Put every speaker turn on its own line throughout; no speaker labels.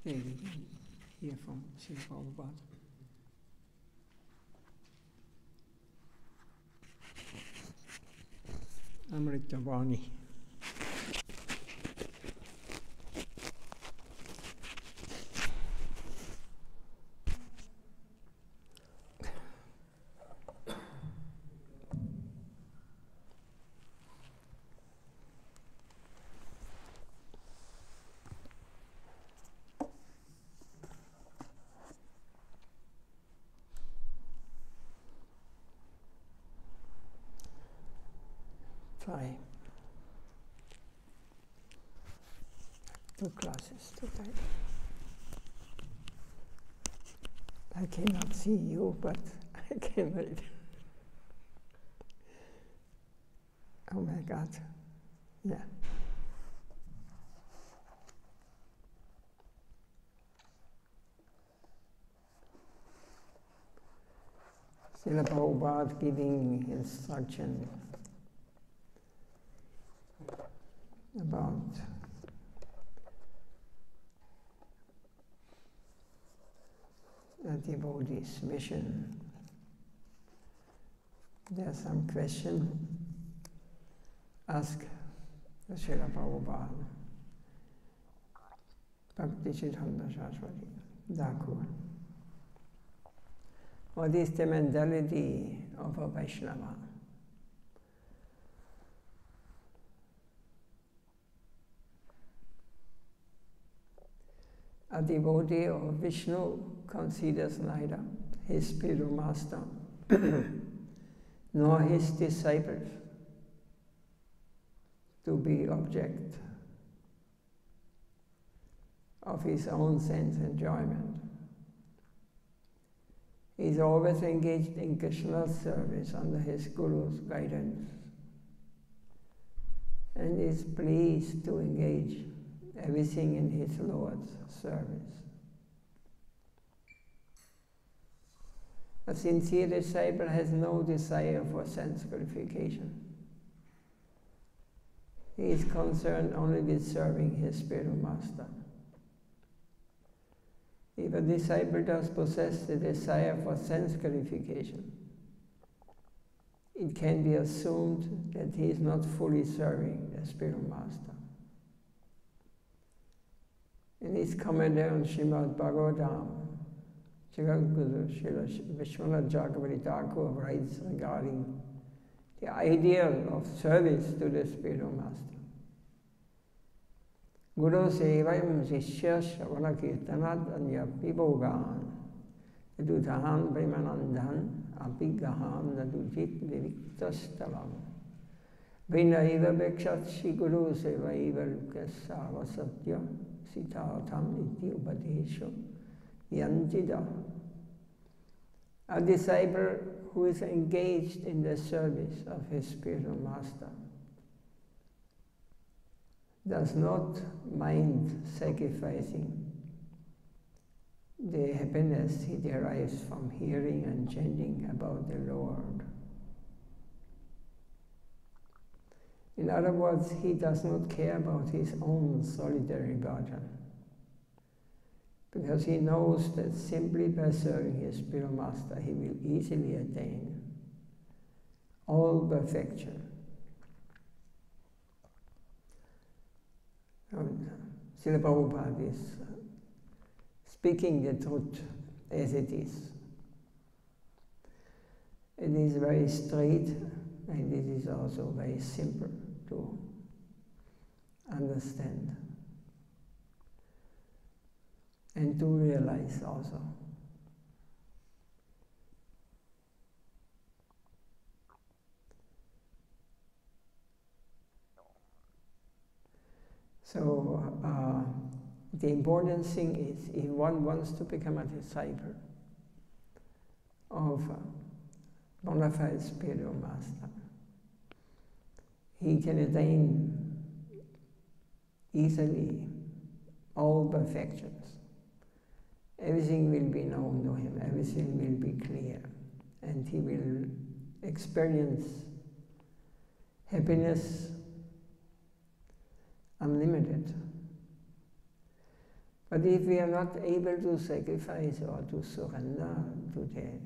Today we can hear from Srila Prabhupada. Amrita Vani. Try 2 classes today. I cannot see you, but I can read. Oh my God. Yeah. Srila Prabhupada giving instruction about a devotee's mission. There are some questions asked Srila Prabhupada. Bhakti Thakur. What is the mentality of a Vaishnava? A devotee of Vishnu considers neither his spiritual master nor his disciples to be object of his own sense enjoyment. He is always engaged in Krishna's service under his Guru's guidance and is pleased to engage everything in his Lord's service. A sincere disciple has no desire for sense gratification. He is concerned only with serving his spiritual master. If a disciple does possess the desire for sense gratification, it can be assumed that he is not fully serving the spiritual master. In his commentary on Srimad Bhagavatam, Jagadguru Srila Vishwanath Chakravarti Thakur writes regarding the ideal of service to the spiritual master. Guru sevayam sishya shravana kirtanat anya pibogan yadutahan premanandhan apigahan nadujit viviktastavam vinaiva bhekshati guru sevaiva lukasava satya sitatham iti upadesho yantida. A disciple who is engaged in the service of his spiritual master does not mind sacrificing the happiness he derives from hearing and chanting about the Lord. In other words, he does not care about his own solitary bhajan, because he knows that simply by serving his spiritual master he will easily attain all perfection. Srila Prabhupada is speaking the truth as it is. It is very straight, and it is also very simple to understand and to realize also. So the important thing is, if one wants to become a disciple of a bona fide spiritual master, he can attain easily all perfections. Everything will be known to him, everything will be clear, and he will experience happiness unlimited. But if we are not able to sacrifice or to surrender to the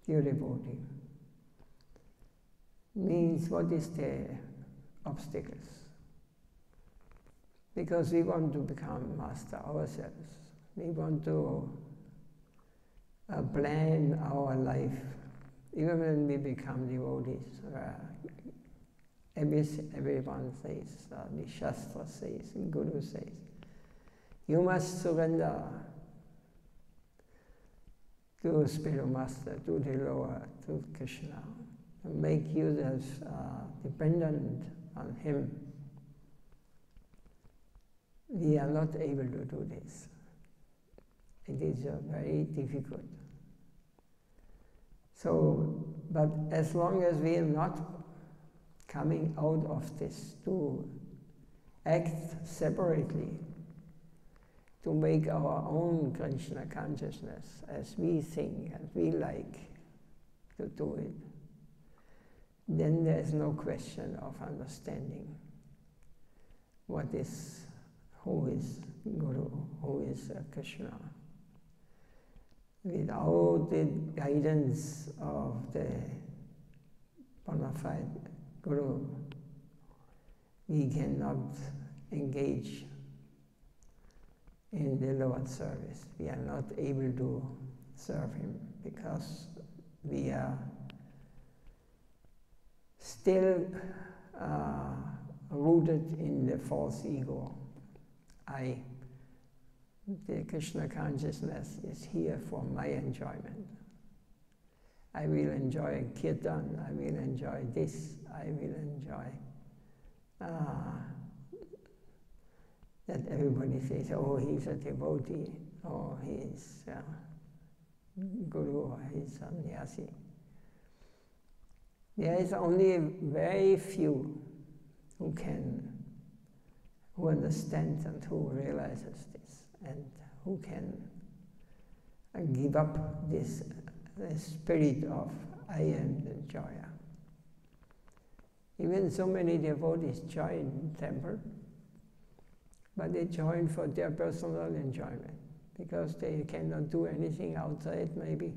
dear devotee, means what is the obstacles? Because we want to become master ourselves. We want to plan our life, even when we become devotees. Everyone says, the Shastra says, the Guru says, you must surrender to spiritual master, to the Lord, to Krishna, and make yourself dependent on him. We are not able to do this. It is very difficult. So, but as long as we are not coming out of this to act separately, to make our own Krishna consciousness as we think and we like to do it, then there is no question of understanding who is Guru, who is Krishna. Without the guidance of the bona fide Guru, we cannot engage in the Lord's service. We are not able to serve him because we are still rooted in the false ego. The Krishna consciousness is here for my enjoyment. I will enjoy kirtan, I will enjoy this, I will enjoy that everybody says, oh, he's a devotee, or he's Guru, or he's sannyasi. There is only very few who understands and who realizes this, and who can give up this spirit of I am the joya. Even so many devotees join temple, but they join for their personal enjoyment, because they cannot do anything outside maybe.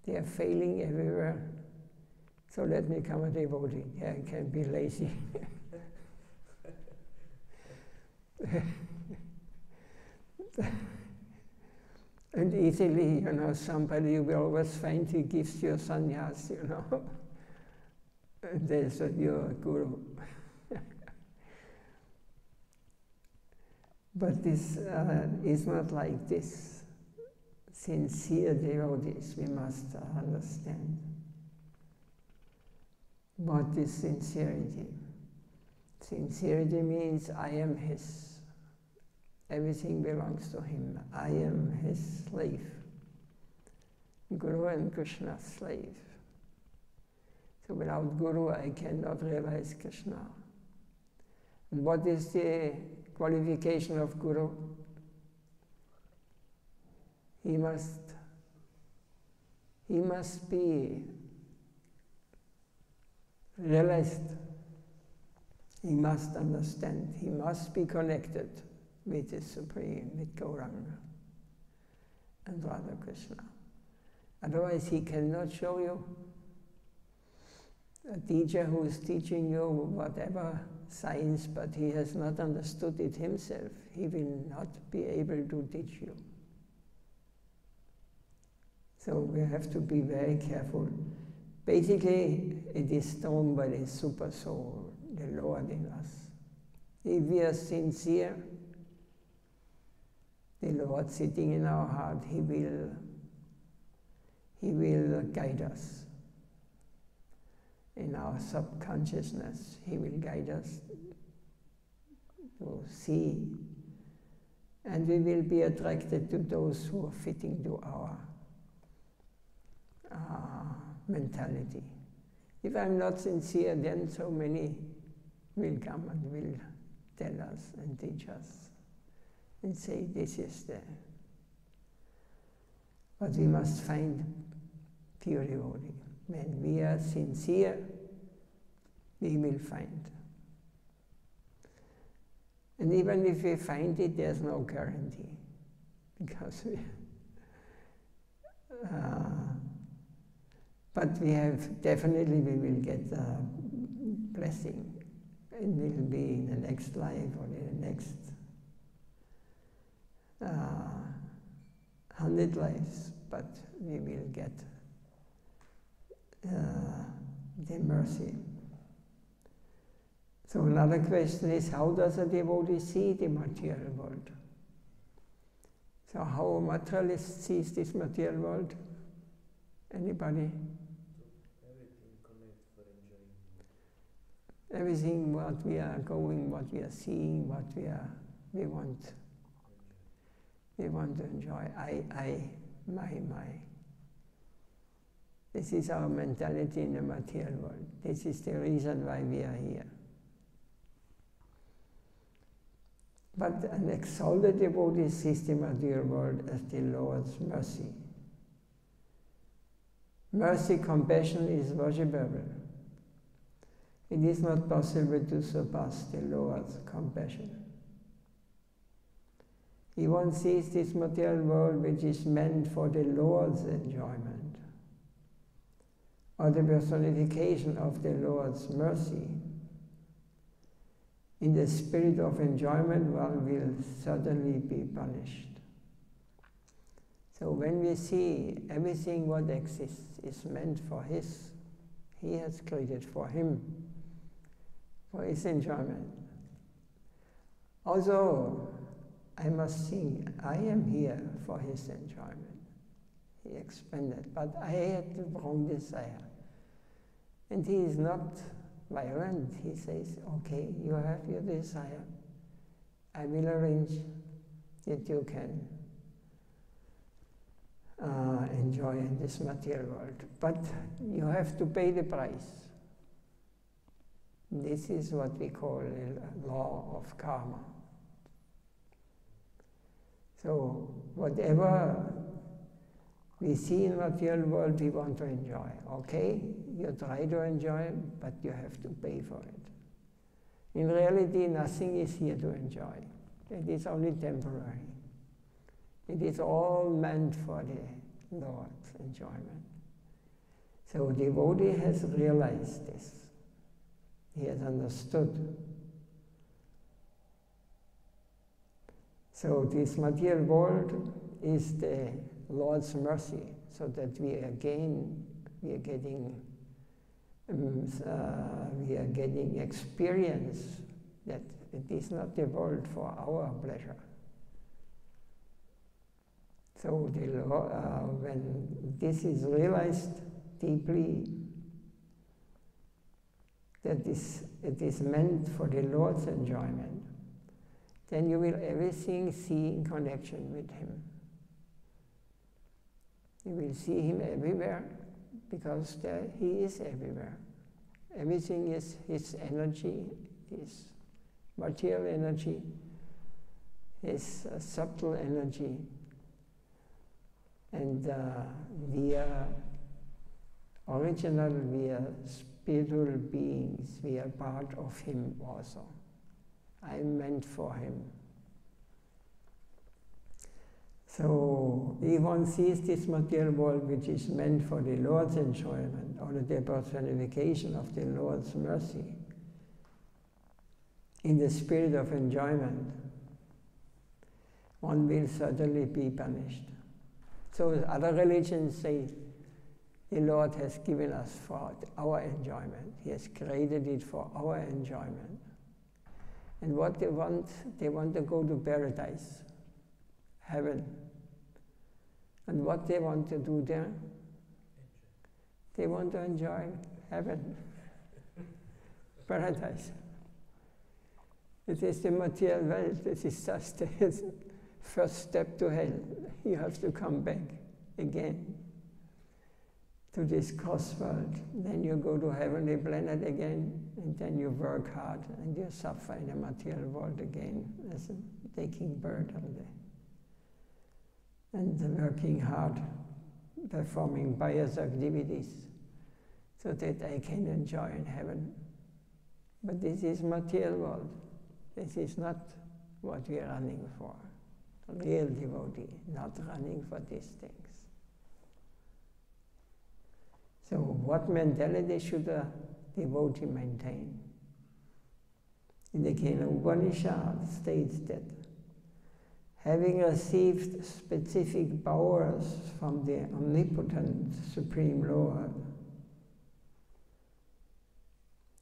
They are failing everywhere. So let me become a devotee. Yeah, I can be lazy. And easily, somebody you will always find who gives you sannyas, And there's your guru. But this is not like this. Sincere devotees, we must understand. What is sincerity? Sincerity means I am his. Everything belongs to him. I am his slave. Guru and Krishna's slave. So without Guru, I cannot realize Krishna. And what is the qualification of Guru? He must be realized. He must understand. He must be connected with the Supreme, with Gauranga and Radha Krishna. Otherwise, he cannot show you. A teacher who is teaching you whatever science, but he has not understood it himself, he will not be able to teach you. So we have to be very careful. Basically, it is known by the super soul, the Lord in us. If we are sincere, the Lord sitting in our heart, He will guide us. In our subconsciousness, He will guide us to see, and we will be attracted to those who are fitting to our mentality. If I'm not sincere, then so many will come and will tell us and teach us and say, this is the... But we must find pure devotee. When we are sincere, we will find. And even if we find it, there's no guarantee, because but we have, definitely we will get the blessing. It will be in the next life or in the next 100 lives, but we will get the mercy. So another question is, how does a devotee see the material world? So how a materialist sees this material world? Anybody?
Everything connects for enjoying.
Everything what we are going, what we are seeing, what we want to enjoy. I, my. This is our mentality in the material world. This is the reason why we are here. But an exalted devotee sees the material world as the Lord's mercy. Mercy, compassion is worshipable. It is not possible to surpass the Lord's compassion. He one sees this material world which is meant for the Lord's enjoyment, or the personification of the Lord's mercy. In the spirit of enjoyment, one will certainly be punished. So when we see everything what exists is meant for He has created for Him, for His enjoyment. Also, I must think, I am here for His enjoyment. He expanded, but I had the wrong desire. And He is not violent. He says, okay, you have your desire. I will arrange that you can enjoy in this material world. But you have to pay the price. This is what we call a law of karma. So whatever we see in the material world, we want to enjoy. Okay, you try to enjoy, but you have to pay for it. In reality, nothing is here to enjoy. It is only temporary. It is all meant for the Lord's enjoyment. So the devotee has realized this. He has understood. So this material world is the Lord's mercy, so that we are getting experience that it is not the world for our pleasure. So when this is realized deeply, that it is meant for the Lord's enjoyment, then you will everything see in connection with Him. You will see Him everywhere, because He is everywhere. Everything is His energy, His material energy, His subtle energy. And we are original, we are spiritual beings, we are part of Him also. I am meant for Him. So if one sees this material world which is meant for the Lord's enjoyment, or the personification of the Lord's mercy, in the spirit of enjoyment, one will certainly be punished. So other religions say the Lord has given us for our enjoyment. He has created it for our enjoyment. And what they want to go to paradise, heaven. And what they want to do there? They want to enjoy heaven, paradise. It is the material world. This is just the first step to hell. You have to come back again to this cross world. Then you go to heavenly planet again, and then you work hard and you suffer in the material world again, as taking birth of and working hard, performing pious activities, so that I can enjoy in heaven. But this is material world. This is not what we are running for. Real devotee, not running for these things. So what mentality should a devotee maintain? In the Kena Upanishad states that having received specific powers from the omnipotent Supreme Lord,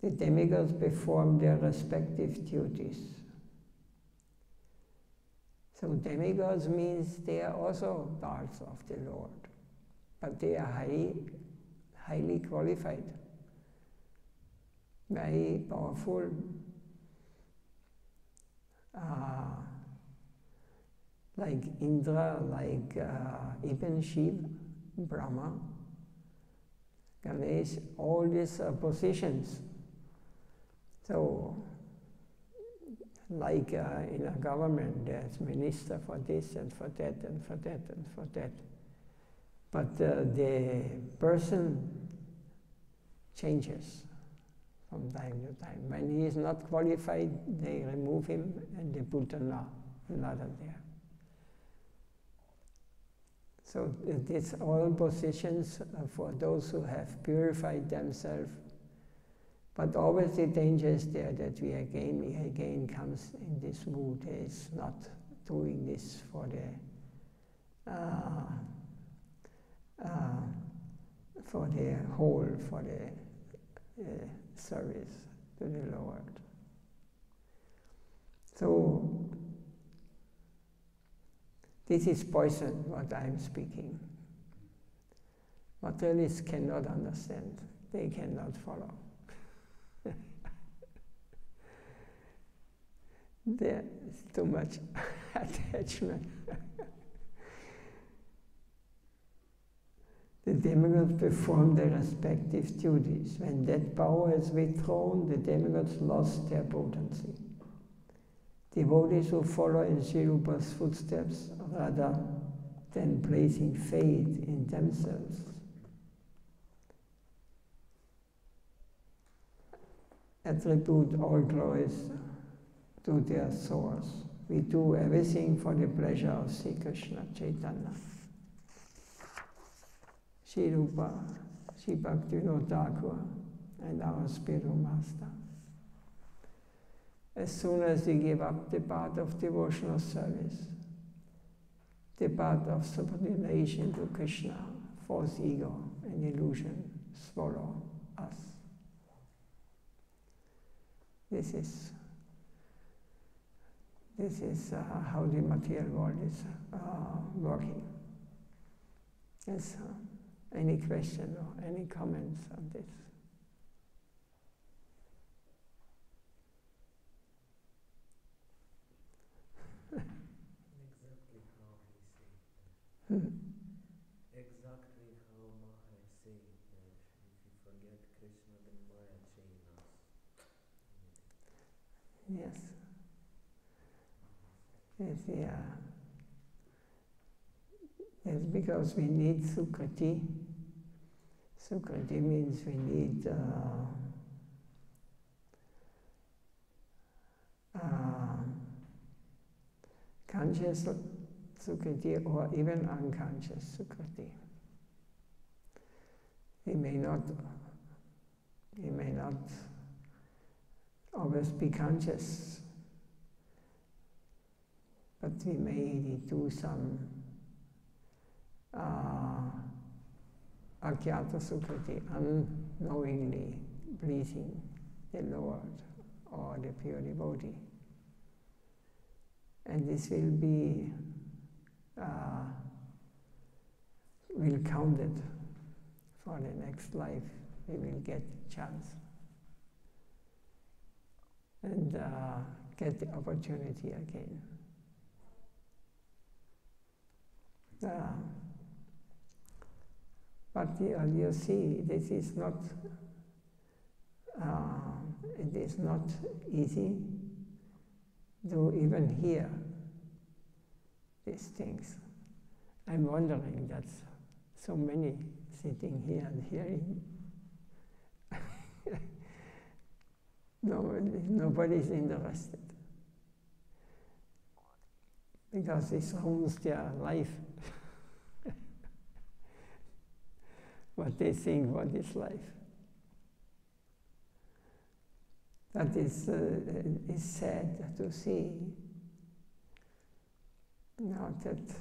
the demigods perform their respective duties. So demigods means they are also parts of the Lord, but they are highly qualified, very powerful, like Indra, like even Shiva, Brahma, Ganesh, all these positions. So, like in a government, there's minister for this and for that and for that and for that. But the person changes from time to time. When he is not qualified, they remove him and they put another there. So it's all positions for those who have purified themselves. But always the danger is there that we again comes in this mood. Is not doing this for the whole, for the service to the Lord. So this is poison, what I'm speaking. Materialists cannot understand. They cannot follow. There is too much attachment. The demigods perform their respective duties. When that power is withdrawn, the demigods lost their potency. Devotees who follow in Sri Rupa's footsteps, rather than placing faith in themselves, attribute all glories to their source. We do everything for the pleasure of Sri Krishna Chaitanya. Sri Rupa, Sri Bhakti Thakur, and our spiritual master. As soon as we give up the path of devotional service, the path of subordination to Krishna, false ego and illusion swallow us. This is how the material world is working. Yes, any question or any comments on this?
Exactly how he said. Exactly how Maharaj said that if you forget Krishna, then Maya chain us.
Yes. Yes, yeah. Yes, because we need Sukriti. Sukriti means we need conscious Sukriti or even unconscious Sukriti. We may not always be conscious, but we may do some Akyata Sukriti, unknowingly pleasing the Lord or the pure devotee. And this will be will count it for the next life. We will get chance and get the opportunity again. But you see, this is not. It is not easy to even hear these things. I'm wondering that so many sitting here and hearing. Nobody's interested. because this ruins their life. What they think what is life. That is sad to see. Now that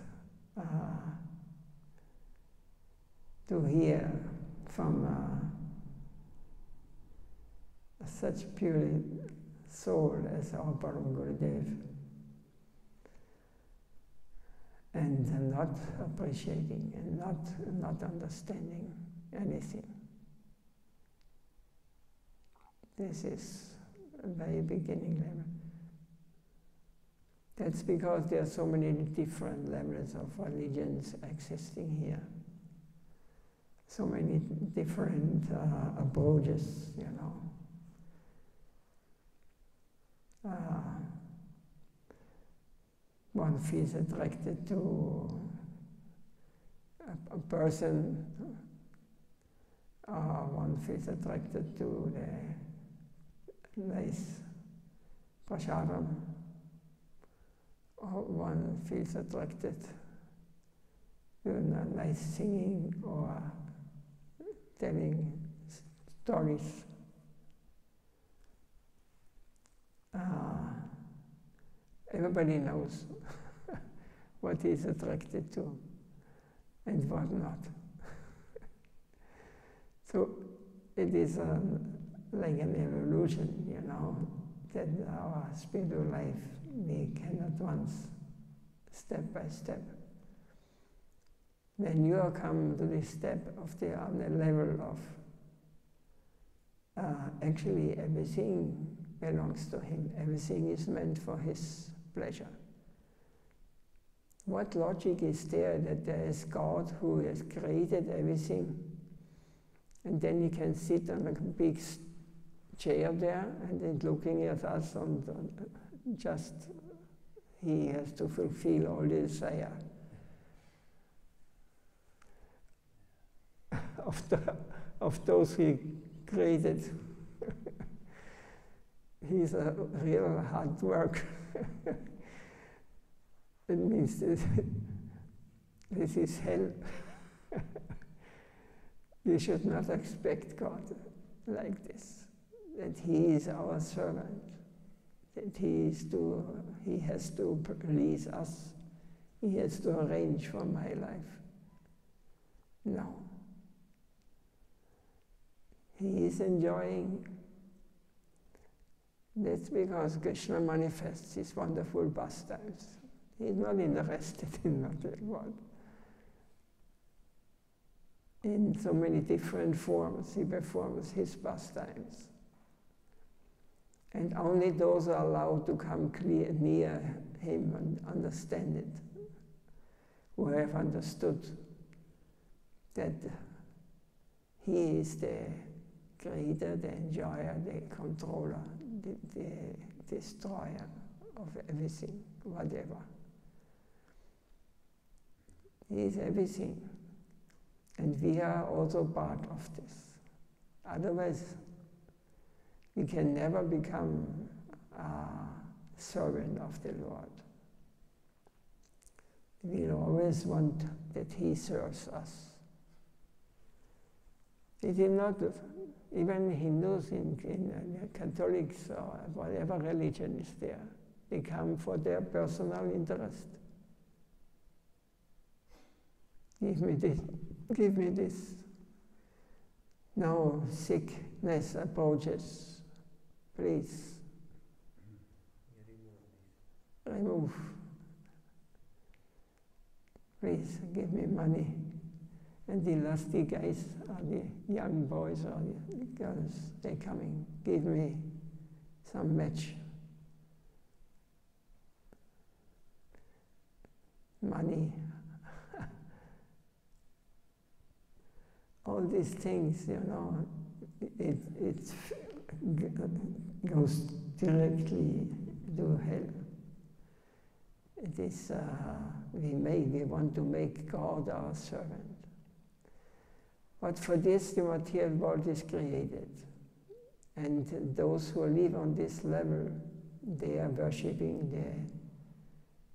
to hear from such pure soul as our Param Gurudev, and not appreciating and not understanding anything. This is a very beginning level. That's because there are so many different levels of religions existing here. So many different approaches, you know. One feels attracted to a person, one feels attracted to the nice prasadam, or one feels attracted to nice singing or telling stories. Everybody knows what he's attracted to and what not. So it is like an evolution, you know, that our spiritual life, we can advance step by step. When you come to this step on the level of actually everything belongs to him, everything is meant for his pleasure. What logic is there that there is God who has created everything, and then he can sit on a big chair there and then looking at us and just he has to fulfill all the desire of those he created. He's a real hard work. It means this is hell. We should not expect God like this, that he is our servant, that he has to please us, he has to arrange for my life. No. He is enjoying. That's because Krishna manifests his wonderful pastimes. He's not interested in what. In so many different forms, he performs his pastimes. And only those are allowed to come near him and understand it, who have understood that he is the creator, the enjoyer, the controller, the destroyer of everything, whatever. He is everything. And we are also part of this. Otherwise, we can never become a servant of the Lord. We always want that he serves us. It is not, even Hindus in Catholics or whatever religion is there, they come for their personal interest. Give me this, give me this. No sickness approaches. Please. Remove. Please give me money. And the lusty guys, or the young boys or the girls, they're coming. Give me some match. Money. All these things, you know, it goes directly to hell. It is, we want to make God our servant. But for this, the material world is created. And those who live on this level, they are worshipping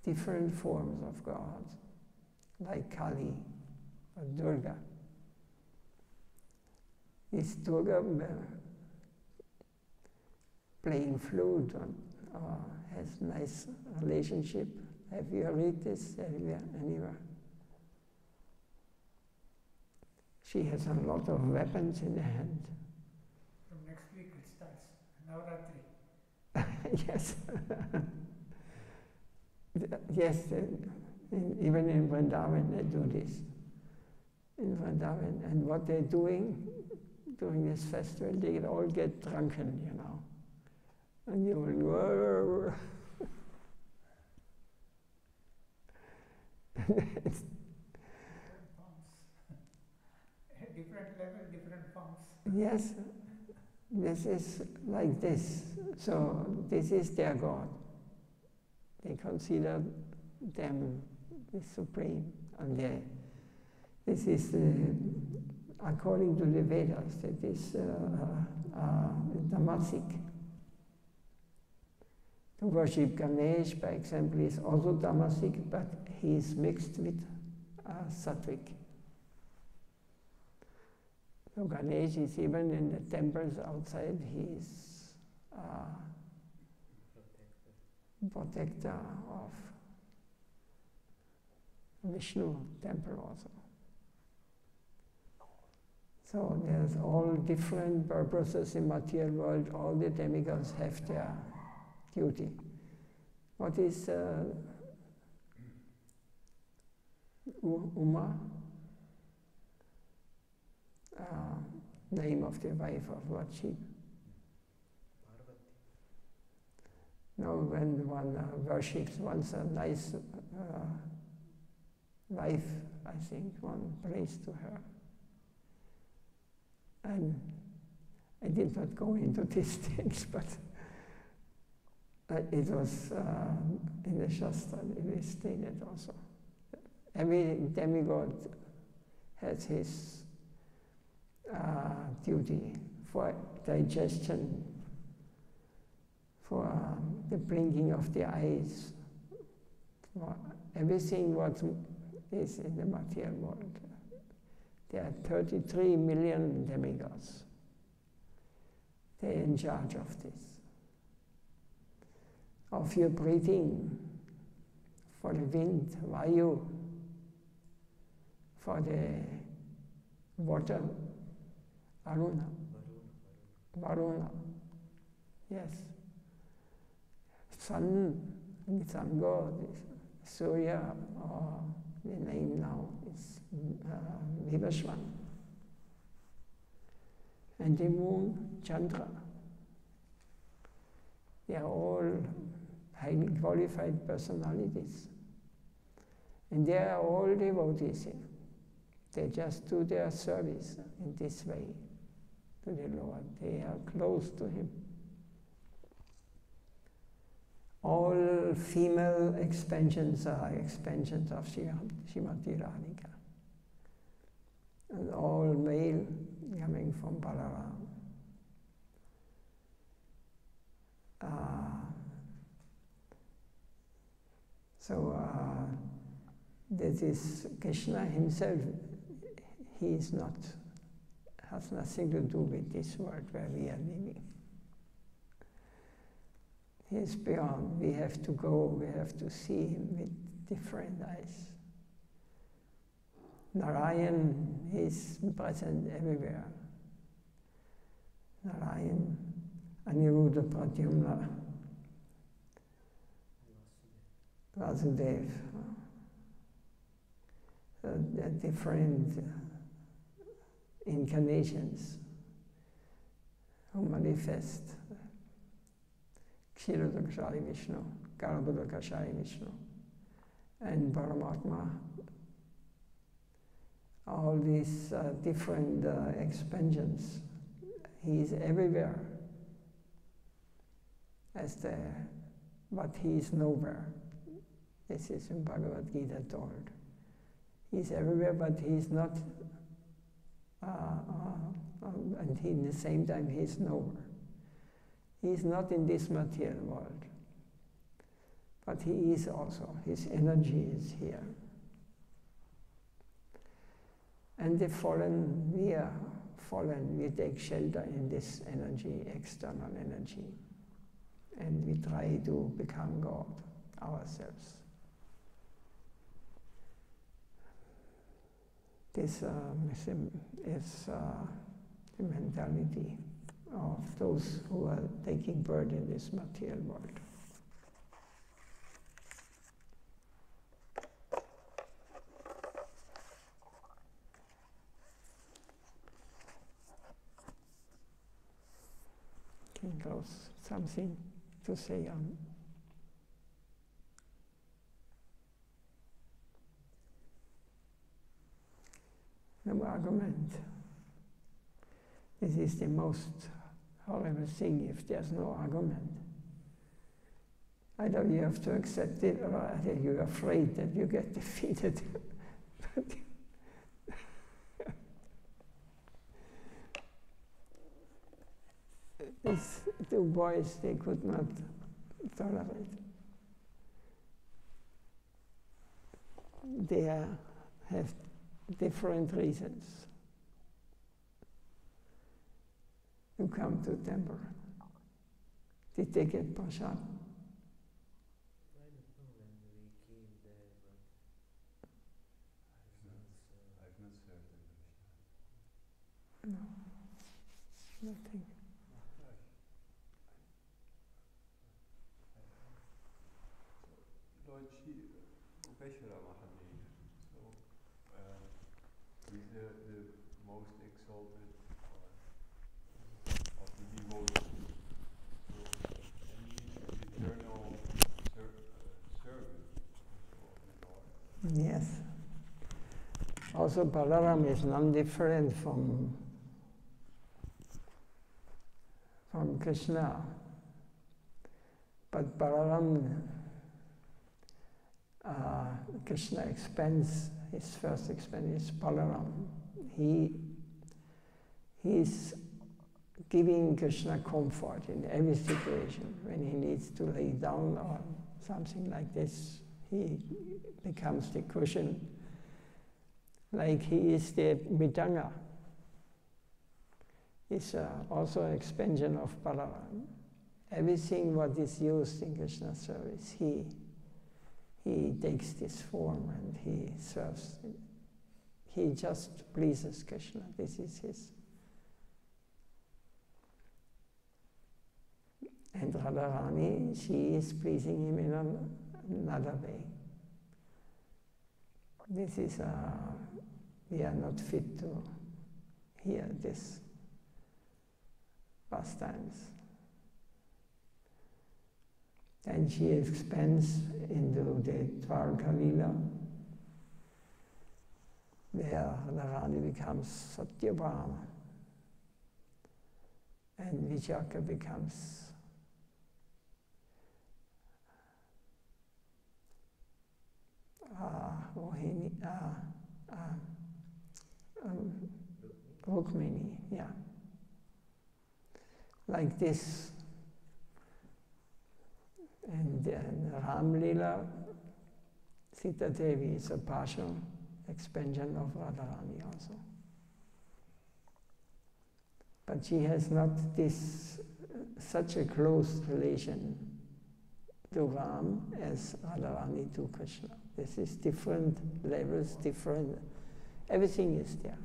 different forms of God, like Kali or Durga. Is Durga playing flute or has nice relationship? Have you read this anywhere? She has a lot of weapons in her hand.
From next week it starts, Navratri.
Yes. Yes, even in Vrindavan they do this. In Vrindavan. And what they're doing during this festival, they all get drunken, you know. And you will
Different level, different forms.
Yes, this is like this. So this is their God. They consider them the supreme, and this is according to the Vedas. That is tamasic. To worship Ganesh, by example, is also tamasic, but he is mixed with sattvic. So Ganesh is even in the temples outside, he is protector of Vishnu temple also. So there's all different purposes in material world. All the demigods have their duty. What is Uma? Name of the wife of Lord Shiva. No, when one worships one's a nice wife, I think one prays to her. And I did not go into these things, but it was in the Shastra, it is stated also. Every demigod has his duty for digestion, for the blinking of the eyes, for everything what is in the material world. There are 33 million demigods. They're in charge of this. Of your breathing, for the wind, Vayu, for the water, Aruna, Varuna, yes. Sun god, Surya, or the name now is Vivaswan. And the moon, Chandra. They are all highly qualified personalities. And they are all devotees here. They just do their service in this way to the Lord. They are close to Him. All female expansions are expansions of Srimati Radhika. And all male coming from Balaram. This is Krishna himself. He is not, has nothing to do with this world where we are living. He is beyond. We have to go, we have to see him with different eyes. Narayan is present everywhere. Narayan, Aniruddha Pradyumna, Vasudev. There are different incarnations who manifest. Kshirodakashari Vishnu, Garabhadakashari Vishnu, and Paramatma. All these different expansions. He is everywhere, but he is nowhere. This is in Bhagavad Gita told. He is everywhere, but he is not, and he, in the same time, he is nowhere. He is not in this material world. but he is also, his energy is here. And the fallen, we are fallen, we take shelter in this energy, external energy, and we try to become God ourselves. This is the mentality of those who are taking birth in this material world. Can close something to say on. No argument. This is the most horrible thing if there's no argument. Either you have to accept it or either you're afraid that you get defeated. These two boys, they could not tolerate. They have different reasons to come to temple. They take it prasad.
I don't know when we came there, but
I've not served in Krishna.
No, nothing.
Lord Upeshwara Mahadev, so he's the most exalted of the devotees. So, and he's the eternal servant of the Lord.
Yes. Also, Balaram is non-different from Krishna. But Balaram, Krishna expands, his first expansion is Balaram. He is giving Krishna comfort in every situation. When he needs to lay down or something like this, he becomes the cushion. Like he is the Mridanga. It's also an expansion of Balaram. Everything what is used in Krishna's service, he takes this form and he serves. He just pleases Krishna. This is his. And Radharani, she is pleasing him in another way. This is, we are not fit to hear this pastimes. And she expands into the Dwarka Lila, where Radharani becomes Satyabhama, and Vijaka becomes Rukmini, yeah. Like this. And Ram Lila, Sita Devi is a partial expansion of Radharani also. But she has not such a close relation to Ram as Radharani to Krishna. This is different levels, different, everything is there.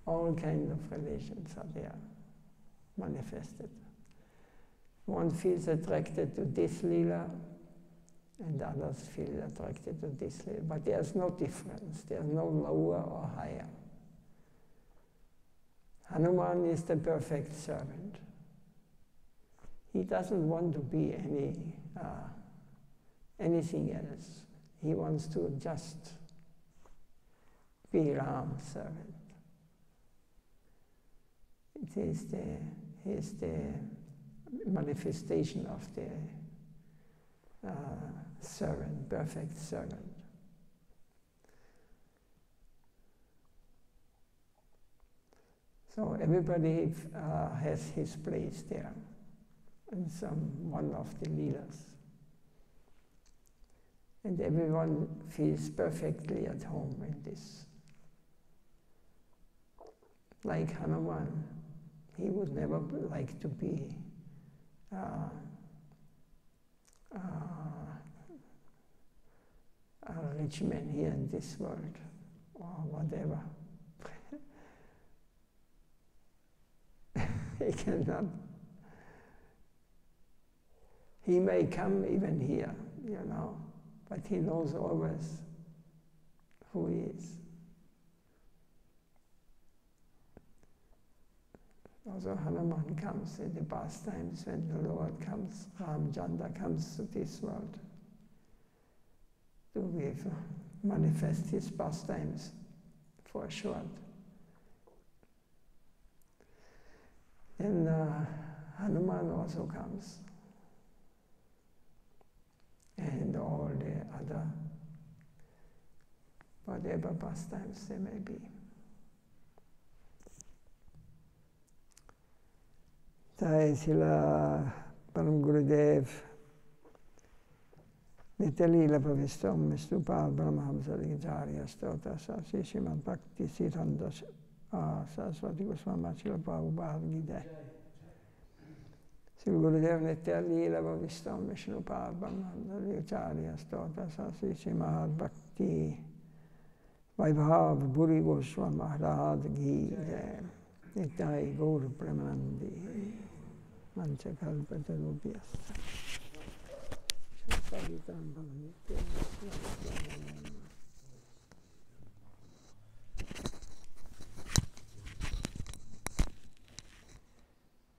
All kinds of relations are there, manifested. One feels attracted to this lila, and others feel attracted to this lila. But there's no difference, there's no lower or higher. Hanuman is the perfect servant. He doesn't want to be anything else. He wants to just be Ram's servant. He is the manifestation of the servant, perfect servant. So everybody has his place there in one of the leaders. And everyone feels perfectly at home in this. Like Hanuman, he would never like to be a rich man here in this world, or whatever. He cannot. He may come even here, you know, but he knows always who he is. Also Hanuman comes in the pastimes when the Lord comes, Ramchandra comes to this world to manifest his pastimes for a short. Then Hanuman also comes, and all the other, whatever pastimes they may be. Jai Srila Param Gurudev Nityalila Pavistam Vishnupada Brahmahamsa Acharya Stota Sasi Srimad Bhakti Siddhanta Saraswati Goswami Srila Prabhupada Gita Sri Gurudev Nityalila Pavistam Vishnupada Brahmahamsa Acharya Stota Sasi Srimad Bhakti Vaibhav Buri Goswami Maharaj Gita Nitai Gaur Premanandi Manchakalpatarubhyas Saditam Bhavanityam